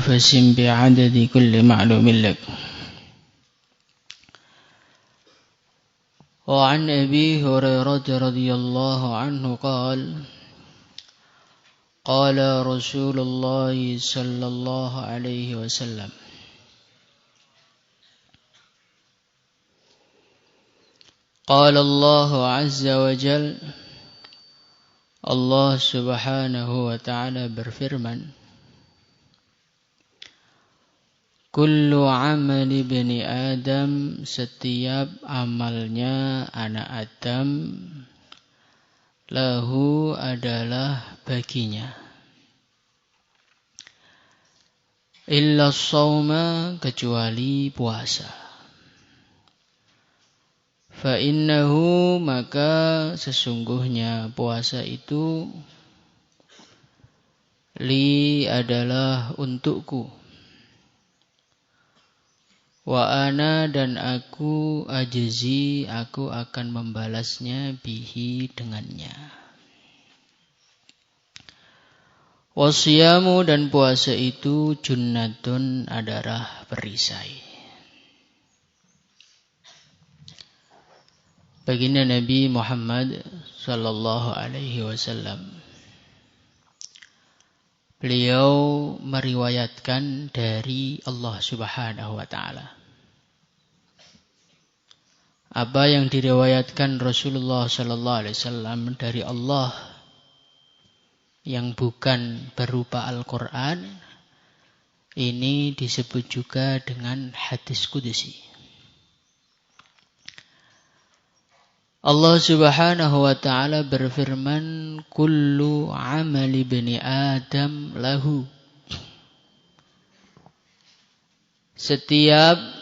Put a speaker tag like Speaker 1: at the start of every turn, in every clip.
Speaker 1: فسم بعدد كل معلوم لك. وعن أبي هريرة رضي الله عنه قال قال رسول الله صلى الله عليه وسلم قال الله عز وجل Allah subhanahu wa ta'ala berfirman, Kullu amali bani Adam, setiap amalnya anak Adam, lahu adalah baginya. Illa shauma, kecuali puasa. Fa innahu, maka sesungguhnya puasa itu, li adalah untukku. Wa ana, dan aku, ajzi, aku akan membalasnya bihi, dengannya. Wasyamu, dan puasa itu, junnatun, adalah perisai. Baginda Nabi Muhammad sallallahu alaihi wasallam, beliau meriwayatkan dari Allah subhanahu wa ta'ala. Apa yang diriwayatkan Rasulullah sallallahu alaihi wasallam dari Allah yang bukan berupa Al-Quran, ini disebut juga dengan hadis qudsi. Allah subhanahu wa ta'ala berfirman, Kullu amali bani Adam lahu. Setiap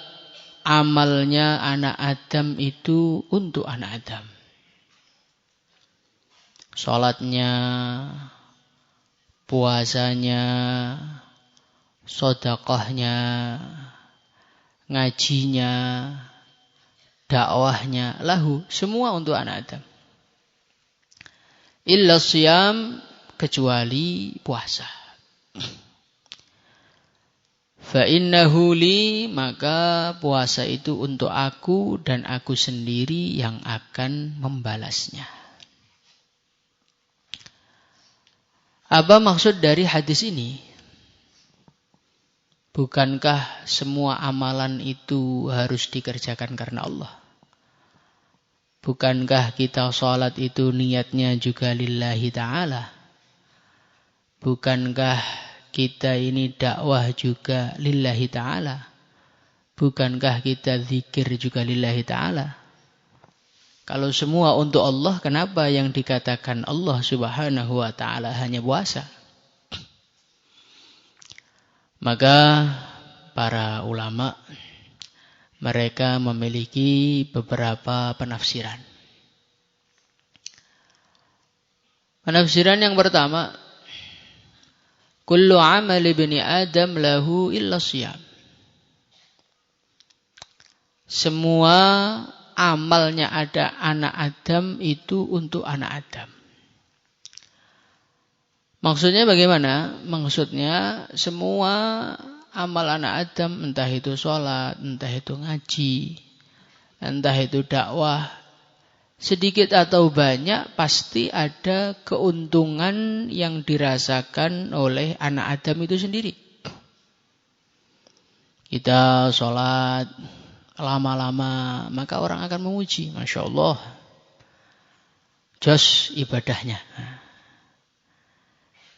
Speaker 1: amalnya anak Adam itu untuk anak Adam. Salatnya, puasanya, sedekahnya, ngajinya, dakwahnya, lahu, semua untuk anak Adam. Illa siyam, kecuali puasa. Fa innahu li, maka puasa itu untuk aku dan aku sendiri yang akan membalasnya. Apa maksud dari hadis ini? Bukankah semua amalan itu harus dikerjakan karena Allah? Bukankah kita sholat itu niatnya juga lillahi ta'ala? Bukankah kita ini dakwah juga lillahi ta'ala? Bukankah kita zikir juga lillahi ta'ala? Kalau semua untuk Allah, kenapa yang dikatakan Allah subhanahu wa ta'ala hanya puasa? Maka para ulama, mereka memiliki beberapa penafsiran. Penafsiran yang pertama, Kullu amali bani Adam lahu illa siyam. Semua amalnya ada anak Adam itu untuk anak Adam. Maksudnya bagaimana? Maksudnya semua amal anak Adam, entah itu sholat, entah itu ngaji, entah itu dakwah, sedikit atau banyak pasti ada keuntungan yang dirasakan oleh anak Adam itu sendiri. Kita sholat lama-lama, maka orang akan memuji, Masya Allah, jos ibadahnya.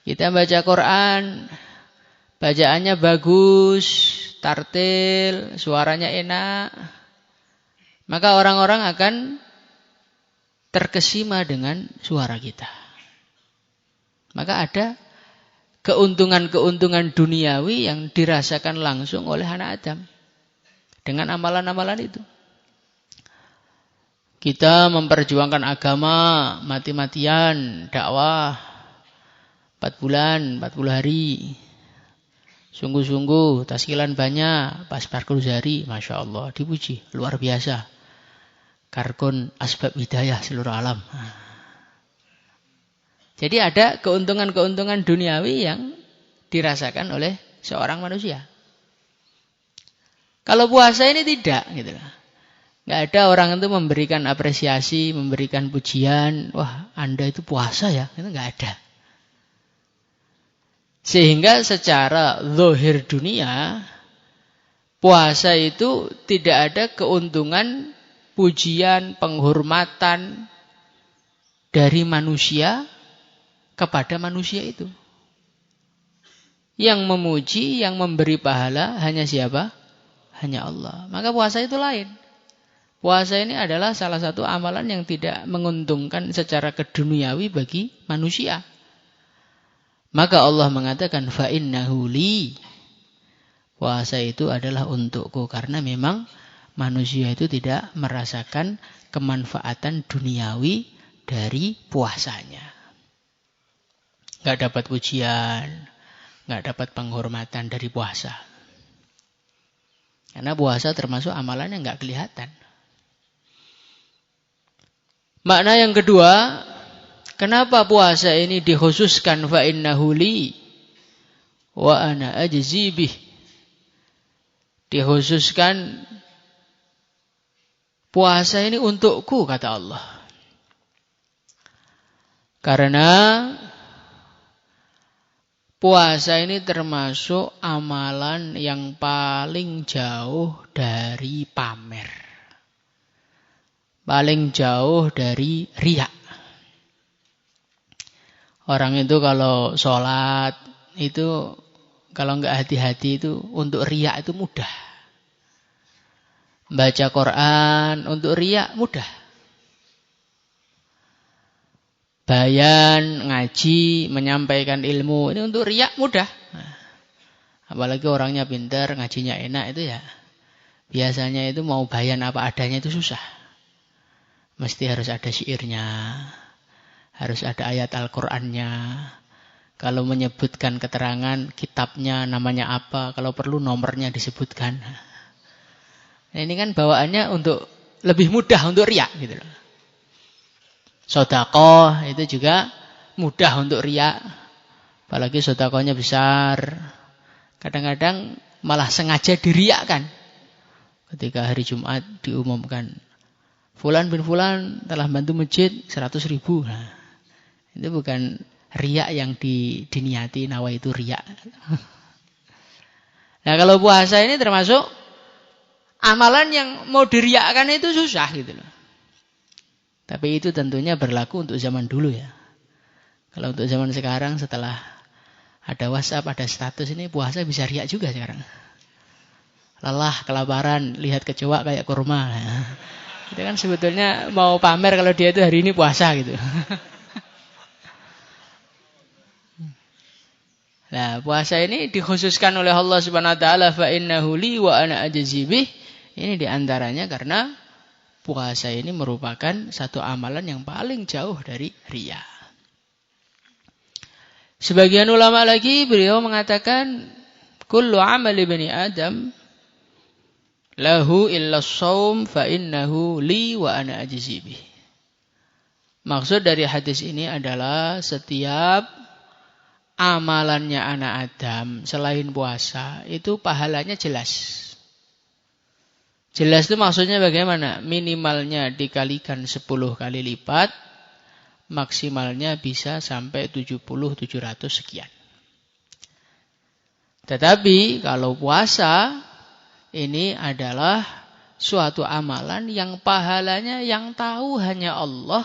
Speaker 1: Kita baca Quran, bacaannya bagus, tartil, suaranya enak, maka orang-orang akan terkesima dengan suara kita. Maka ada keuntungan-keuntungan duniawi yang dirasakan langsung oleh anak Adam dengan amalan-amalan itu. Kita memperjuangkan agama, mati-matian, dakwah 4 bulan, 40 hari. Sungguh-sungguh, taskilan banyak, pas 40 hari, Masya Allah, dipuji, luar biasa. Karkun asbab hidayah seluruh alam. Jadi ada keuntungan-keuntungan duniawi yang dirasakan oleh seorang manusia. Kalau puasa ini tidak, gitu loh. Nggak ada orang itu memberikan apresiasi, memberikan pujian. Wah, Anda itu puasa ya? Itu nggak ada. Sehingga secara zahir dunia, puasa itu tidak ada keuntungan, pujian, penghormatan dari manusia kepada manusia itu. Yang memuji, yang memberi pahala hanya siapa? Hanya Allah. Maka puasa itu lain. Puasa ini adalah salah satu amalan yang tidak menguntungkan secara keduniawi bagi manusia. Maka Allah mengatakan fa innahu li. Puasa itu adalah untukku karena memang manusia itu tidak merasakan kemanfaatan duniawi dari puasanya. Enggak dapat pujian, enggak dapat penghormatan dari puasa. Karena puasa termasuk amalan yang enggak kelihatan. Makna yang kedua, kenapa puasa ini dikhususkan fa innahu li wa ana ajzi bih? Dikhususkan puasa ini untukku, kata Allah. Karena puasa ini termasuk amalan yang paling jauh dari pamer. Paling jauh dari riya. Orang itu kalau sholat itu kalau enggak hati-hati itu untuk riya itu mudah. Baca Quran untuk riya mudah. Bayan, ngaji, menyampaikan ilmu ini untuk riya mudah. Apalagi orangnya pintar, ngajinya enak itu ya. Biasanya itu mau bayan apa adanya itu susah. Mesti harus ada syairnya, harus ada ayat Al-Qur'annya. Kalau menyebutkan keterangan, kitabnya namanya apa, kalau perlu nomornya disebutkan. Nah, ini kan bawaannya untuk lebih mudah untuk riya gitu loh. Sedekah itu juga mudah untuk riya. Apalagi sedekahnya besar. Kadang-kadang malah sengaja diriakkan. Ketika hari Jumat diumumkan, Fulan bin Fulan telah bantu masjid 100.000. Nah, itu bukan riya yang diniati, nawa itu riya. Nah, kalau puasa ini termasuk amalan yang mau diriakkan itu susah gitu loh. Tapi itu tentunya berlaku untuk zaman dulu ya. Kalau untuk zaman sekarang setelah ada WhatsApp, ada status ini puasa bisa riak juga sekarang. Lelah, kelaparan, lihat kecoa kayak kurma. Nah, itu kan sebetulnya mau pamer kalau dia itu hari ini puasa gitu. Nah, puasa ini dikhususkan oleh Allah Subhanahu wa taala fa innahu li wa ana ajzi bih. Ini diantaranya karena puasa ini merupakan satu amalan yang paling jauh dari riya. Sebagian ulama lagi beliau mengatakan kullu amali bani Adam lahu illa shaum fa innahu li wa ana ajzi bih. Maksud dari hadis ini adalah setiap amalannya anak Adam selain puasa itu pahalanya jelas. Jelas itu maksudnya bagaimana? Minimalnya dikalikan 10 kali lipat, maksimalnya bisa sampai 70-700 sekian. Tetapi kalau puasa ini adalah suatu amalan yang pahalanya yang tahu hanya Allah,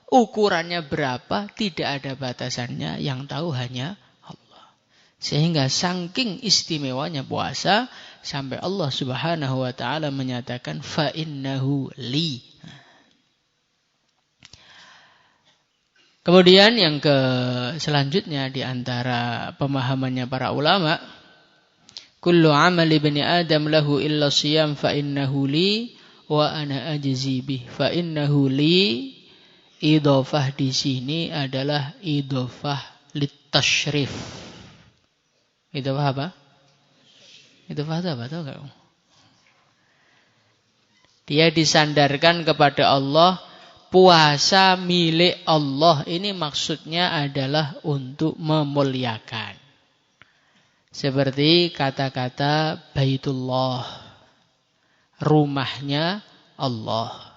Speaker 1: ukurannya berapa tidak ada batasannya, yang tahu hanya Allah. Sehingga saking istimewanya puasa sampai Allah Subhanahu wa taala menyatakan fa innahu li. Kemudian yang selanjutnya di antara pemahamannya para ulama, kullu amali bani Adam lahu illa siyam fa innahu li wa ana ajzi bih. Fa innahu li, idhofah di sini adalah idhofah litasyrif. Idhofah apa? Idhofah apa? Tahu enggak? Dia disandarkan kepada Allah. Puasa milik Allah ini maksudnya adalah untuk memuliakan. Seperti kata-kata Baitullah, rumahnya Allah.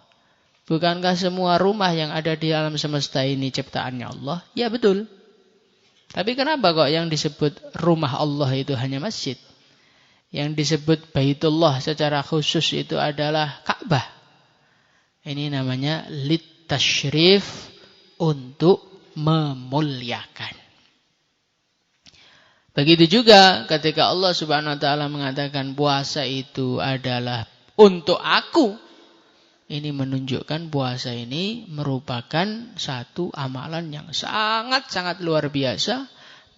Speaker 1: Bukankah semua rumah yang ada di alam semesta ini ciptaannya Allah? Ya betul. Tapi kenapa kok yang disebut rumah Allah itu hanya masjid? Yang disebut Baitullah secara khusus itu adalah Ka'bah. Ini namanya litasyrif, untuk memuliakan. Begitu juga ketika Allah Subhanahu wa taala mengatakan puasa itu adalah untuk aku. Ini menunjukkan puasa ini merupakan satu amalan yang sangat-sangat luar biasa,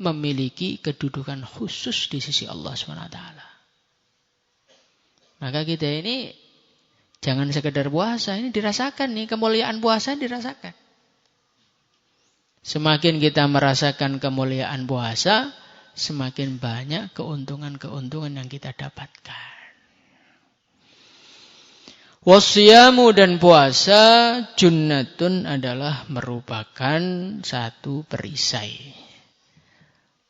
Speaker 1: memiliki kedudukan khusus di sisi Allah Subhanahu wa taala. Maka kita ini jangan sekedar puasa, ini dirasakan nih, kemuliaan puasa dirasakan. Semakin kita merasakan kemuliaan puasa, semakin banyak keuntungan-keuntungan yang kita dapatkan. Wasyamu, dan puasa, junnatun, adalah merupakan satu perisai.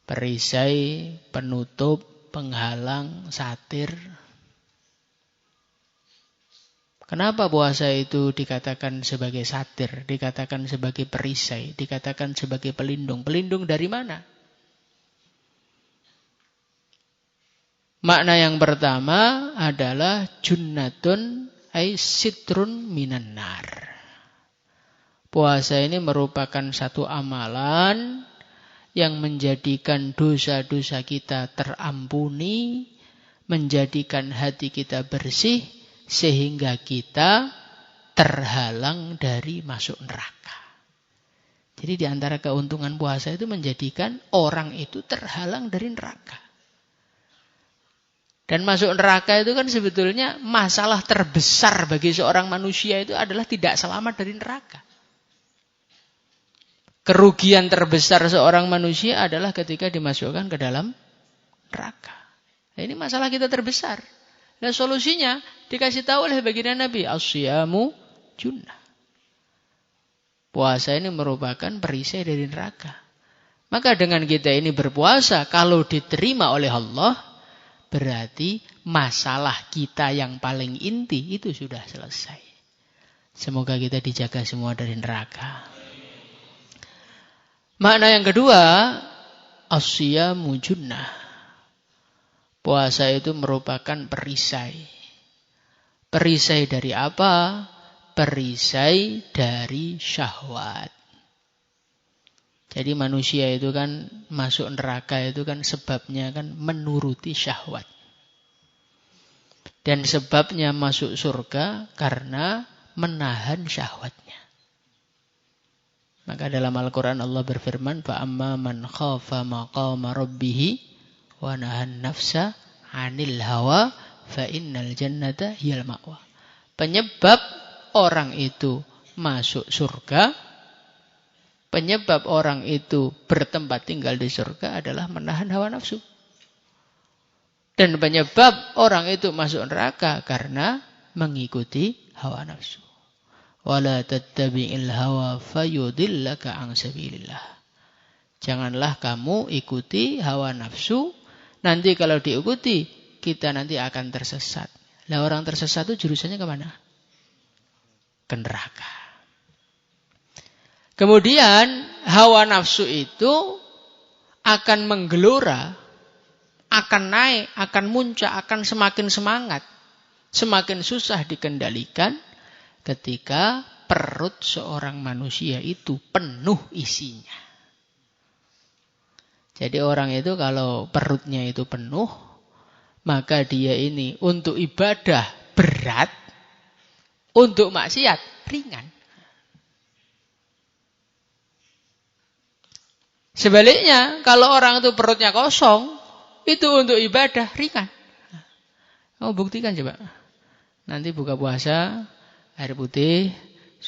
Speaker 1: Perisai, penutup, penghalang, satir. Kenapa puasa itu dikatakan sebagai satir, dikatakan sebagai perisai, dikatakan sebagai pelindung? Pelindung dari mana? Makna yang pertama adalah junnatun ay sitrun minan nar. Puasa ini merupakan satu amalan yang menjadikan dosa-dosa kita terampuni, menjadikan hati kita bersih, sehingga kita terhalang dari masuk neraka. Jadi di antara keuntungan puasa itu menjadikan orang itu terhalang dari neraka. Dan masuk neraka itu kan sebetulnya masalah terbesar bagi seorang manusia itu adalah tidak selamat dari neraka. Kerugian terbesar seorang manusia adalah ketika dimasukkan ke dalam neraka. Nah, ini masalah kita terbesar. Dan solusinya dikasih tahu oleh baginda Nabi, as-syamu junnah. Puasa ini merupakan perisai dari neraka. Maka dengan kita ini berpuasa, kalau diterima oleh Allah, berarti masalah kita yang paling inti itu sudah selesai. Semoga kita dijaga semua dari neraka. Makna yang kedua, as-syamu junnah. Puasa itu merupakan perisai. Perisai dari apa? Perisai dari syahwat. Jadi manusia itu kan masuk neraka itu kan sebabnya kan menuruti syahwat. Dan sebabnya masuk surga karena menahan syahwatnya. Maka dalam Al-Quran Allah berfirman, فَأَمَّا مَنْ خَافَ مَقَامَ رَبِّهِ وَنَهَا النَّفْسَ عَنِ الْهَوَى فَإِنَّ الْجَنَّةَ هِيَ الْمَأْوَى. Penyebab orang itu masuk surga, penyebab orang itu bertempat tinggal di surga adalah menahan hawa nafsu. Dan penyebab orang itu masuk neraka karena mengikuti hawa nafsu. وَلَا تَتَّبِعِ الْهَوَى فَيُضِلَّكَ عَنْ سَبِيلِ اللَّهِ. Janganlah kamu ikuti hawa nafsu. Nanti kalau diikuti, kita nanti akan tersesat. Lah orang tersesat itu jurusannya kemana? Ke neraka. Kemudian hawa nafsu itu akan menggelora, akan naik, akan muncak, akan semakin semangat. Semakin susah dikendalikan ketika perut seorang manusia itu penuh isinya. Jadi orang itu kalau perutnya itu penuh, maka dia ini untuk ibadah berat, untuk maksiat ringan. Sebaliknya, kalau orang itu perutnya kosong, itu untuk ibadah ringan. Kamu buktikan coba. Nanti buka puasa, air putih,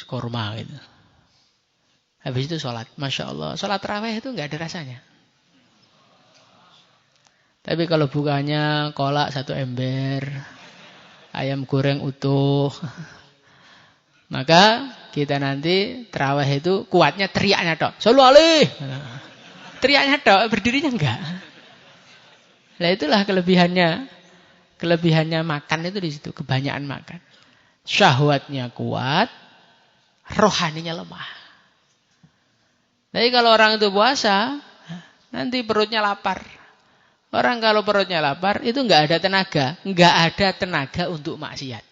Speaker 1: kurma gitu. Habis itu sholat. Masya Allah, sholat tarawih itu nggak ada rasanya. Tapi kalau bukanya kolak 1 ember, ayam goreng utuh, maka kita nanti tarawih itu kuatnya teriaknya tok. Shollu alaihi. Teriaknya tok, berdirinya enggak. Nah itulah kelebihannya. Kelebihannya makan itu di situ, kebanyakan makan. Syahwatnya kuat, rohaninya lemah. Tapi kalau orang itu puasa, nanti perutnya lapar. Orang kalau perutnya lapar itu enggak ada tenaga untuk maksiat.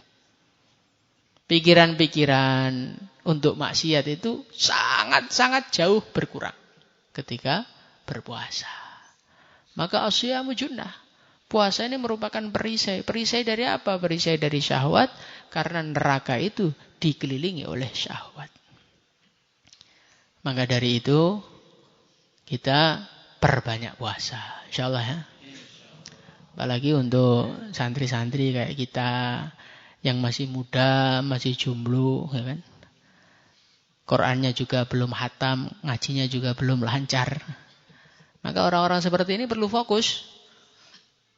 Speaker 1: Pikiran-pikiran untuk maksiat itu sangat-sangat jauh berkurang ketika berpuasa. Maka asyamu junnah. Puasa ini merupakan perisai. Perisai dari apa? Perisai dari syahwat. Karena neraka itu dikelilingi oleh syahwat. Maka dari itu kita perbanyak puasa. InsyaAllah ya. Apalagi untuk santri-santri kayak kita yang masih muda, masih jomblo, ya kan? Qurannya juga belum hatam, ngajinya juga belum lancar. Maka orang-orang seperti ini perlu fokus.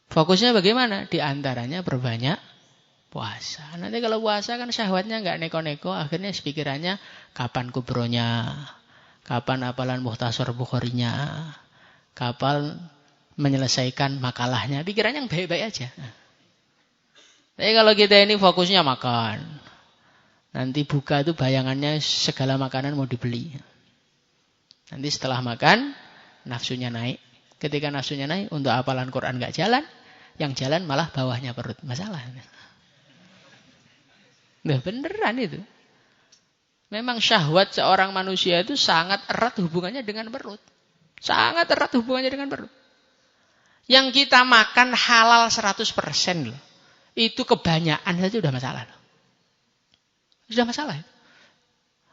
Speaker 1: Fokusnya bagaimana? Di antaranya berbanyak puasa. Nanti kalau puasa kan syahwatnya nggak neko-neko, akhirnya pikirannya kapan kubronya, kapan apalan Mukhtasar Bukharinya, kapan menyelesaikan makalahnya. Pikirannya yang baik-baik aja. Tapi kalau kita ini fokusnya makan, nanti buka itu bayangannya segala makanan mau dibeli. Nanti setelah makan, nafsunya naik. Ketika nafsunya naik, untuk hafalan Quran nggak jalan, yang jalan malah bawahnya perut. Masalah. Nah, beneran itu. Memang syahwat seorang manusia itu sangat erat hubungannya dengan perut. Sangat erat hubungannya dengan perut. Yang kita makan halal 100% loh. Itu kebanyakan saja sudah masalah loh. Sudah masalah.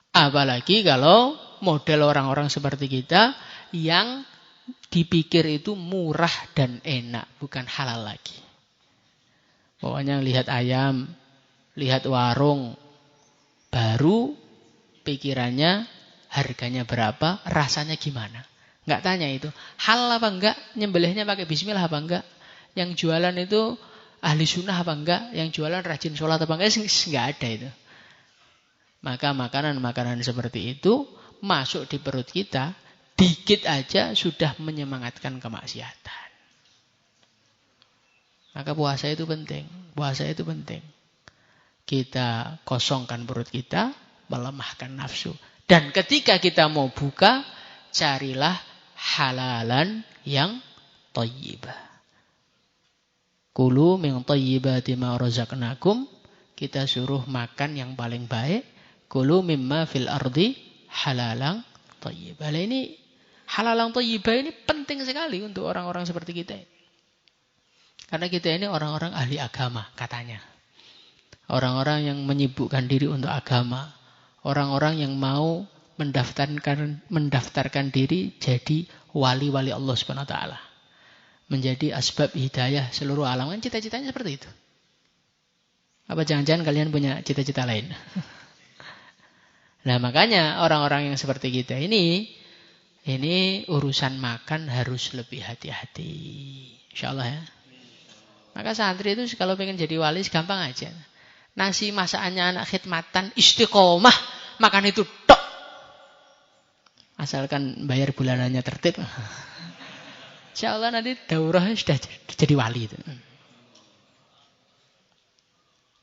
Speaker 1: Apalagi kalau model orang-orang seperti kita yang dipikir itu murah dan enak, bukan halal lagi. Pokoknya lihat ayam, lihat warung, baru pikirannya harganya berapa, rasanya gimana. Nggak tanya itu, halal apa enggak, nyembelihnya pakai bismillah apa enggak, yang jualan itu ahli sunnah apa enggak, yang jualan rajin sholat apa enggak, enggak ada itu. Maka makanan-makanan seperti itu masuk di perut kita, dikit aja sudah menyemangatkan kemaksiatan. Maka puasa itu penting. Puasa itu penting. Kita kosongkan perut kita, melemahkan nafsu. Dan ketika kita mau buka, carilah halalan yang thayyibah. Kulu min thayyibati ma razaqnakum. Kita suruh makan yang paling baik. Kulu mimma fil ardi halalang thayyibah. Ini halalang thayyibah ini penting sekali untuk orang-orang seperti kita. Karena kita ini orang-orang ahli agama katanya. Orang-orang yang menyibukkan diri untuk agama. Orang-orang yang mau mendaftarkan diri jadi wali-wali Allah Subhanahu wa taala. Menjadi asbab hidayah seluruh alam. Kan cita-citanya seperti itu. Apa jangan-jangan kalian punya cita-cita lain? Nah, makanya orang-orang yang seperti kita ini urusan makan harus lebih hati-hati. InsyaAllah ya. Maka santri itu kalau pengen jadi wali gampang aja. Nasi masakannya anak khidmatan istiqomah, makan itu tok. Asalkan bayar bulanannya tertib. InsyaAllah nanti daurahnya sudah jadi wali itu.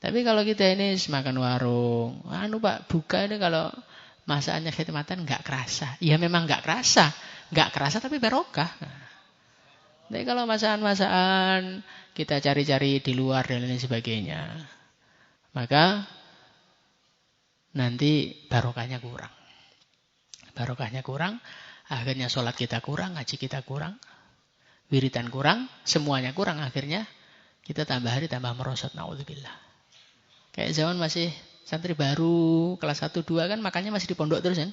Speaker 1: Tapi kalau kita ini makan warung, Pak, buka ini kalau masakannya khidmatan nggak kerasa. Ya memang nggak kerasa. Nggak kerasa tapi barokah. Tapi kalau masakan-masakan kita cari-cari di luar dan lain sebagainya, maka nanti barokahnya kurang. Barokahnya kurang, akhirnya sholat kita kurang, ngaji kita kurang, wiridan kurang, semuanya kurang. Akhirnya kita tambah hari tambah merosot. Na'udzubillah. Kayak zaman masih santri baru, kelas 1, 2 kan makannya masih di pondok terus kan.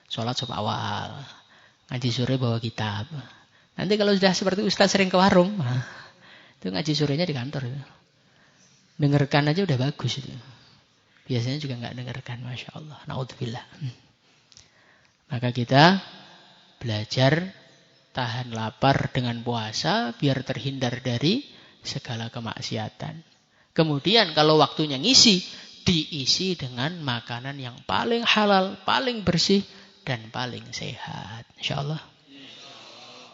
Speaker 1: Sholat sop awal, Ngaji sore bawa kitab. Nanti kalau sudah seperti Ustaz sering ke warung, itu ngaji sorenya di kantor. Itu. Dengarkan aja udah bagus itu. Biasanya juga nggak dengarkan, Masya Allah. Na'udzubillah. Maka kita belajar tahan lapar dengan puasa biar terhindar dari segala kemaksiatan. Kemudian kalau waktunya ngisi, diisi dengan makanan yang paling halal, paling bersih, dan paling sehat. InsyaAllah.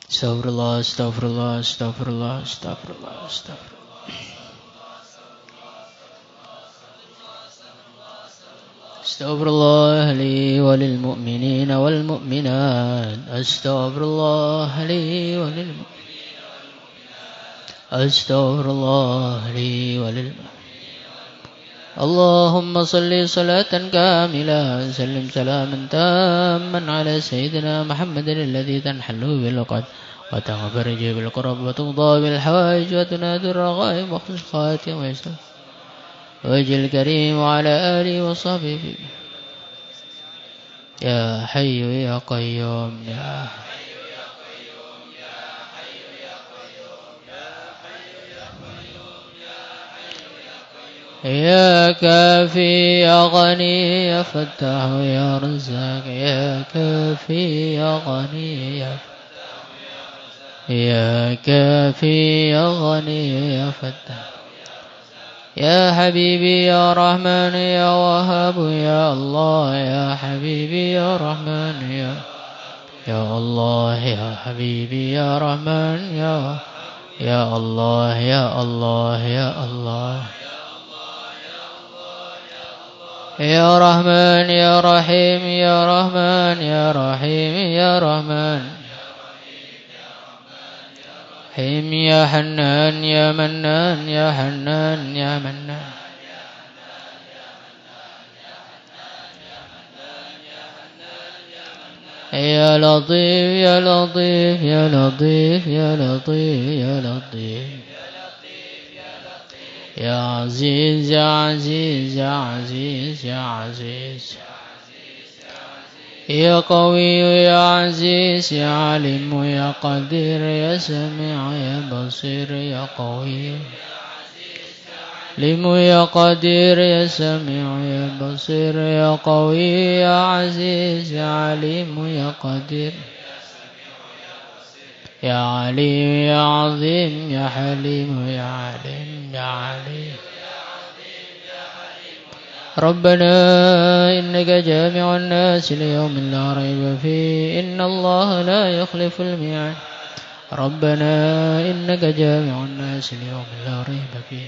Speaker 1: Astagfirullah, astagfirullah, astagfirullah, astagfirullah, astagfirullah. Astagfirullah li walil mu'minina wal mu'minat. Astagfirullah li walil mu'minina wal mu'minat. Astagfirullah li walil mu'minina. Allahumma salli salatan kamila. Sallim salaman tamman ala sayyidina Muhammadin alladhi tanhallu bil qad. Wa taghfariju bil qurab wa tuqda bil hawaij wa tunadur raghaib wa khus khatim wa yasal. وجه الكريم وعلى آله وصحبه يا حي يا قيوم يا حي يا قيوم يا حي يا قيوم يا حي يا قيوم يا حي يا قيوم يا كافي يا غني يا فتاح يا رزاق يا كافي يا غني يا يا كافي يا غني يا فتاح يا حبيبي يا رحمن يا وهاب يا الله يا حبيبي يا رحمن يا الله يا حبيبي يا رحمن يا الله يا الله يا الله يا رحمن يا رحيم يا رحمن يا رحيم يا رحمن رحيم يا حنان يا منان يا حنان يا منان يا لطيف يا لطيف يا لطيف يا لطيف يا لطيف يا عزيز يا عزيز يا عزيز يا عزيز يا قوي يا عزيز يا عليم يا قدير يا سميع يا بصير يا قوي عليم يا قدير يا سميع يا بصير يا قوي يا عزيز يا عليم يا قدير يا عليم يا عظيم يا حليم يا عليم يا عليم ربنا إنك جامع الناس ليوم لا ريب فيه إن الله لا يخلف الميعاد ربنا إنك جامع الناس ليوم لا ريب فيه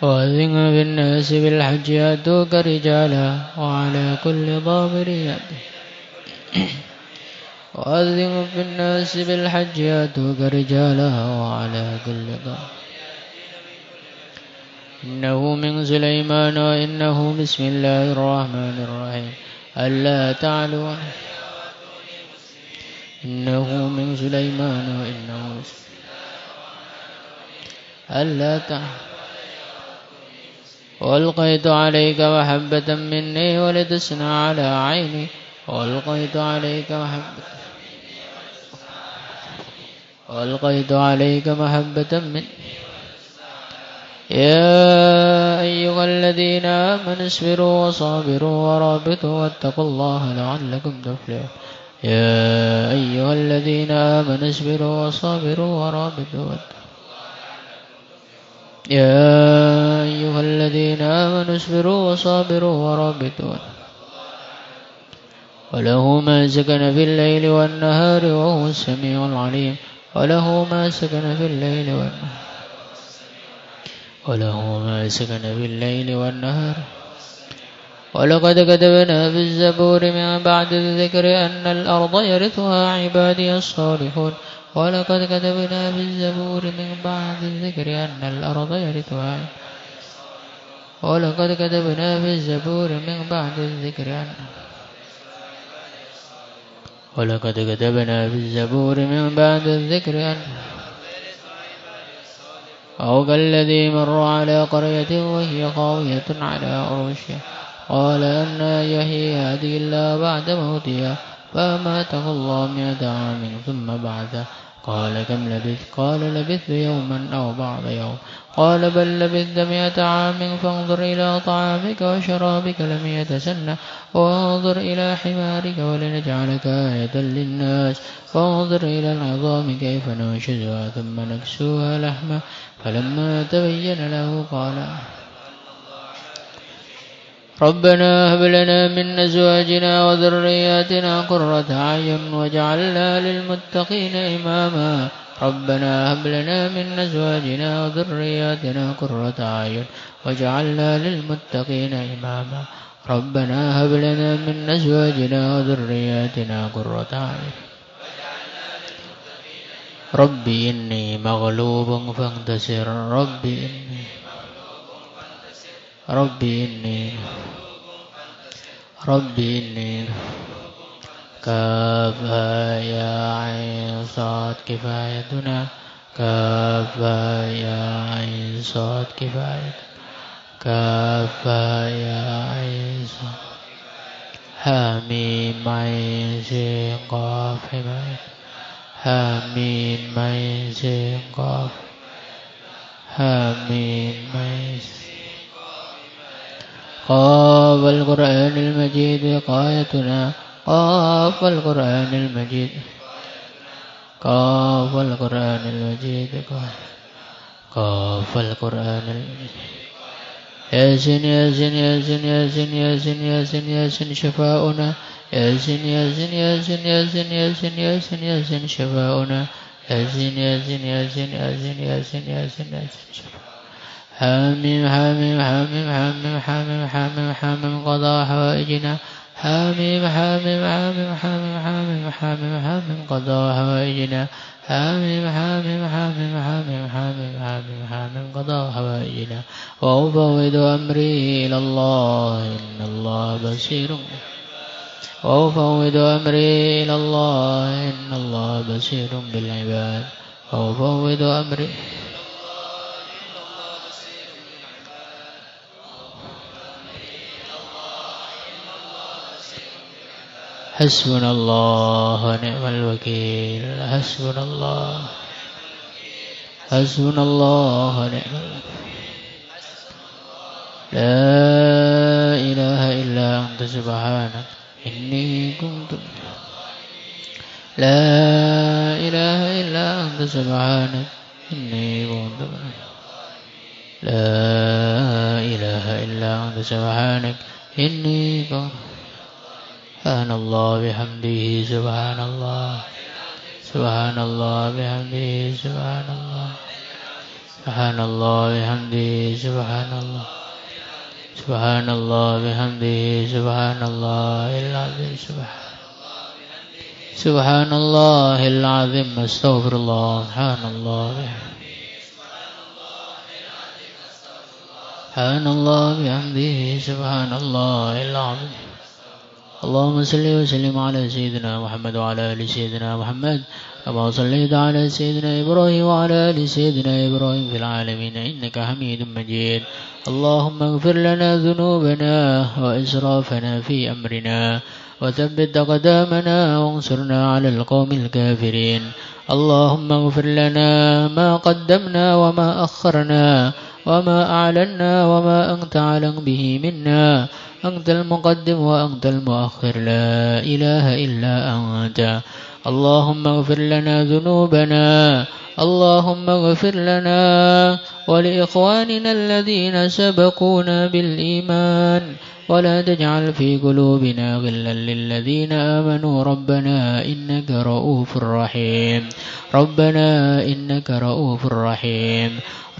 Speaker 1: وأذن بالناس بالحج يأتوك رجالا وعلى كل ضامر يأتي وأذن بالناس بالحج يأتوك رجالا وعلى كل ضامر إنه من سليمان وإنه بسم الله الرحمن الرحيم ألا تعلوا إنه من سليمان وإنه ألا تعلوا وألقيت عليك محبة مني ولتصنع على عيني وألقيت عليك محبة مني يا أيها الذين آمنوا اصبروا وصابروا ورابطوا واتقوا الله لعلكم تفلحون يا أيها الذين آمنوا اصبروا وصابروا ورابطوا يا أيها الذين آمنوا اصبروا وصابروا ورابطوا وله ما سكن في الليل والنهار وهو السميع العليم وله ما سكن في الليل والنهار ولقد كتبنا في الزبور من بعد الذكر أن الأرض يرثها عبادي الصالحون ولقد كتبنا في الزبور من بعد الذكر أن الأرض يرثها ولقد كتبنا في الزبور من بعد الذكر أن ولقد كتبنا في الزبور من بعد الذكر أن أو كالذي مر على قرية وهي خاوية على عروشها قال أنى يحيي هذه الله بعد موتها فأماته الله 100 عام ثم بعثه قال كم لبثت قال لبثت يوما أو بعض يوم قال بل لبثت 100 عام فانظر إلى طعامك وشرابك لم يتسنه وانظر إلى حمارك ولنجعلك آية للناس وانظر إلى العظام كيف ننشزها ثم نكسوها لحما فلما تبين له قال ربنا هب لنا من أزواجنا وذرياتنا قرة أعين واجعلنا للمتقين إماما ربنا هب لنا من أزواجنا وذرياتنا قرة أعين واجعلنا للمتقين إماما ربنا هب لنا من أزواجنا وذرياتنا قرة أعين ربي إني مغلوب فانتصر ربي إني كافها يا عين صاد كفايتنا كافها يا عين صاد كفايتنا كافها يا عين صاد حميم عين سين قاف حماية حميم عين سين قاف حميم عين قاف القرآن المجيد قايتنا قاف القرآن المجيد قاف القرآن المجيد قاف القرآن المجيد ياسين ياسين ياسين ياسين ياسين ياسين ياسين شفاؤنا ياسين ياسين ياسين ياسين ياسين ياسين ياسين شفاؤنا ياسين ياسين ياسين ياسين ياسين ياسين ياسين شفاؤنا حاميم حاميم حاميم حاميم حاميم حاميم حاميم قضاء حوائجنا حاميم حاميم حاميم حاميم حاميم حاميم حاميم قضاء حوائجنا حاميم حاميم حاميم حاميم حاميم حاميم حاميم قضاء حوائجنا وأفوض أمري إلى الله إن الله بصير وأفوض أمري إلى الله إن الله بصير بالعباد وأفوض أمري حسبنا الله ونعم الوكيل حسبنا الله حسبنا الله ونعم الوكيل لا إله إلا أنت سبحانك إني كنت لا إله إلا أنت سبحانك إني كنت لا إله إلا أنت سبحانك إني كنت سبحان الله بحمده سبحان الله سبحان الله بحمده سبحان الله سبحان الله بحمده سبحان الله سبحان الله بحمده سبحان الله العظيم سبحان الله العظيم استغفر الله سبحان الله سبحان الله بحمده سبحان الله العظيم اللهم صل وسلم على سيدنا محمد وعلى آل سيدنا محمد كما صليت على سيدنا إبراهيم وعلى آل سيدنا إبراهيم في العالمين إنك حميد مجيد اللهم اغفر لنا ذنوبنا وإسرافنا في أمرنا وثبت أقدامنا وانصرنا على القوم الكافرين اللهم اغفر لنا ما قدمنا وما أخرنا وما أعلنا وما أنت أعلم به منا أنت المقدم وأنت المؤخر لا إله إلا أنت اللهم اغفر لنا ذنوبنا اللهم اغفر لنا ولإخواننا الذين سبقونا بالإيمان ولا تجعل في قلوبنا غلا للذين آمنوا ربنا إنك رؤوف رحيم ربنا إنك رؤوف رحيم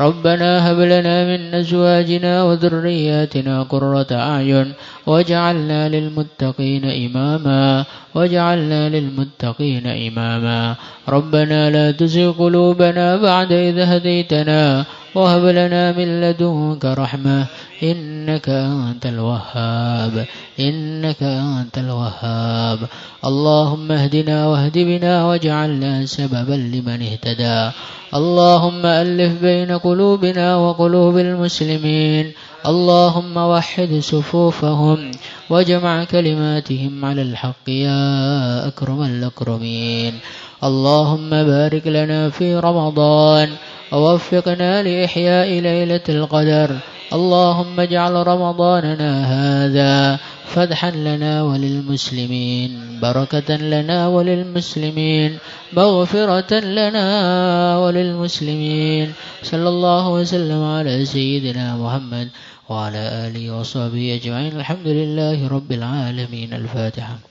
Speaker 1: ربنا هب لنا من أزواجنا وذرياتنا قرة أعين واجعلنا للمتقين إماما واجعلنا للمتقين إماما ربنا لا تزغ قلوبنا بعد إذ هديتنا وهب لنا من لدنك رحمة إنك أنت الوهاب إنك أنت الوهاب اللهم اهدنا واهد بنا واجعلنا سببا لمن اهتدى اللهم ألف بين قلوبنا وقلوب المسلمين اللهم وحد صفوفهم واجمع كلماتهم على الحق يا أكرم الأكرمين. اللهم بارك لنا في رمضان ووفقنا لإحياء ليلة القدر. اللهم اجعل رمضاننا هذا فتحا لنا وللمسلمين، بركة لنا وللمسلمين، مغفرة لنا وللمسلمين. صلى الله وسلم على سيدنا محمد وعلى آله وصحبه أجمعين. الحمد لله رب العالمين. الفاتحة.